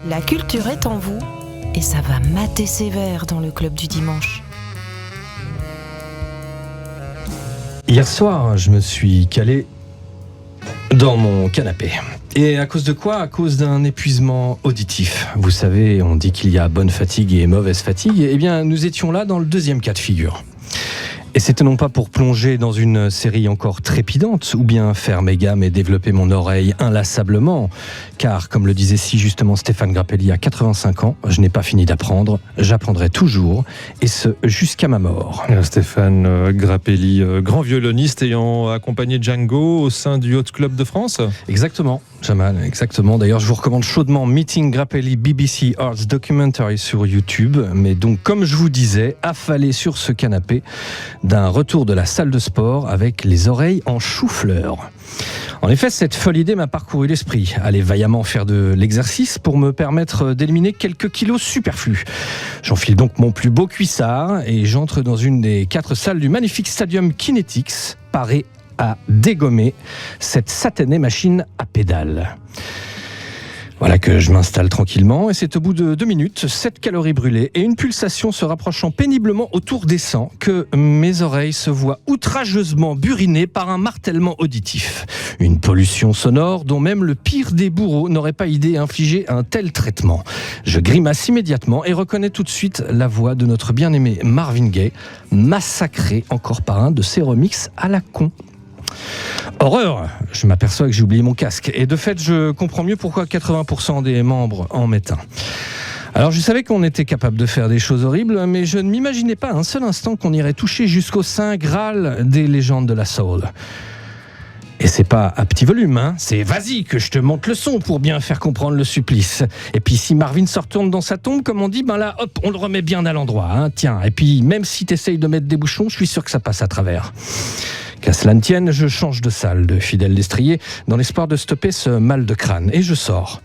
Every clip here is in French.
La culture est en vous et ça va mater sévère dans le club du dimanche. Hier soir, je me suis calé dans mon canapé. Et à cause de quoi ? À cause d'un épuisement auditif. Vous savez, on dit qu'il y a bonne fatigue et mauvaise fatigue. Eh bien, nous étions là dans le deuxième cas de figure. Et c'était non pas pour plonger dans une série encore trépidante, ou bien faire mes gammes et développer mon oreille inlassablement, car, comme le disait si justement Stéphane Grappelli à 85 ans, je n'ai pas fini d'apprendre, j'apprendrai toujours, et ce, jusqu'à ma mort. Stéphane Grappelli, grand violoniste ayant accompagné Django au sein du Yacht Club de France. Exactement, Jamal, exactement. D'ailleurs, je vous recommande chaudement Meeting Grappelli BBC Arts Documentary sur YouTube. Mais donc, comme je vous disais, affalé sur ce canapé d'un retour de la salle de sport avec les oreilles en chou-fleur. En effet, cette folle idée m'a parcouru l'esprit. Aller vaillamment faire de l'exercice pour me permettre d'éliminer quelques kilos superflus. J'enfile donc mon plus beau cuissard et j'entre dans une des 4 salles du magnifique Stadium Kinetics, paré à dégommer cette satanée machine à pédales. Voilà que je m'installe tranquillement et c'est au bout de 2 minutes, 7 calories brûlées et une pulsation se rapprochant péniblement autour des 100 que mes oreilles se voient outrageusement burinées par un martèlement auditif. Une pollution sonore dont même le pire des bourreaux n'aurait pas idée infliger un tel traitement. Je grimace immédiatement et reconnais tout de suite la voix de notre bien-aimé Marvin Gaye, massacré encore par un de ses remixes à la con. Horreur, je m'aperçois que j'ai oublié mon casque et de fait je comprends mieux pourquoi 80% des membres en mettent un. Alors je savais qu'on était capable de faire des choses horribles, mais je ne m'imaginais pas un seul instant qu'on irait toucher jusqu'au saint Graal des légendes de la soul. Et c'est pas à petit volume, hein. C'est vas-y que je te monte le son pour bien faire comprendre le supplice. Et puis si Marvin se retourne dans sa tombe, comme on dit, ben là, hop, on le remet bien à l'endroit, hein. Tiens, et puis même si t'essayes de mettre des bouchons, je suis sûr que ça passe à travers. Qu'à cela ne tienne, je change de salle de fidèle destrier dans l'espoir de stopper ce mal de crâne. Et je sors.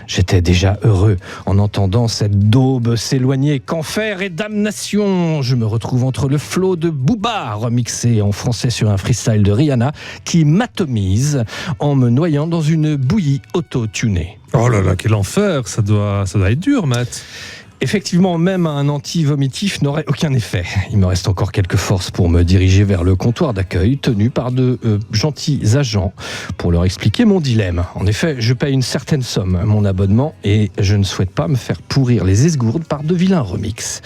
J'étais déjà heureux en entendant cette daube s'éloigner. Qu'enfer et damnation! Je me retrouve entre le flot de Booba, remixé en français sur un freestyle de Rihanna, qui m'atomise en me noyant dans une bouillie auto-tunée. Oh là là, quel enfer! Ça doit être dur, Matt. Effectivement, même un anti-vomitif n'aurait aucun effet. Il me reste encore quelques forces pour me diriger vers le comptoir d'accueil tenu par de gentils agents pour leur expliquer mon dilemme. En effet, je paye une certaine somme à mon abonnement et je ne souhaite pas me faire pourrir les esgourdes par de vilains remixes.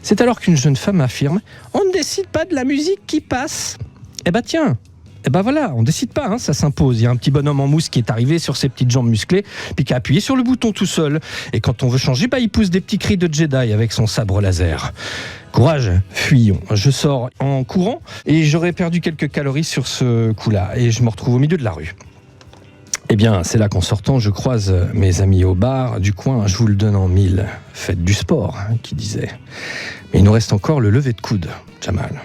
C'est alors qu'une jeune femme affirme « On ne décide pas de la musique qui passe !» Eh ben tiens, eh ben voilà, on décide pas, hein, ça s'impose. Il y a un petit bonhomme en mousse qui est arrivé sur ses petites jambes musclées, puis qui a appuyé sur le bouton tout seul. Et quand on veut changer, il pousse des petits cris de Jedi avec son sabre laser. Courage, fuyons. Je sors en courant et j'aurais perdu quelques calories sur ce coup-là. Et je me retrouve au milieu de la rue. Eh bien, c'est là qu'en sortant, je croise mes amis au bar du coin. Je vous le donne en 1000. Faites du sport, hein, qui disait. Mais il nous reste encore le lever de coude, Jamal.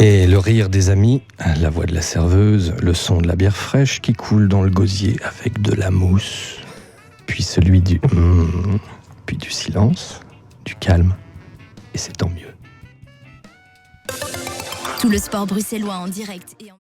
Et le rire des amis, la voix de la serveuse, le son de la bière fraîche qui coule dans le gosier avec de la mousse, puis celui du puis du silence, du calme, et c'est tant mieux. Tout le sport bruxellois en direct et en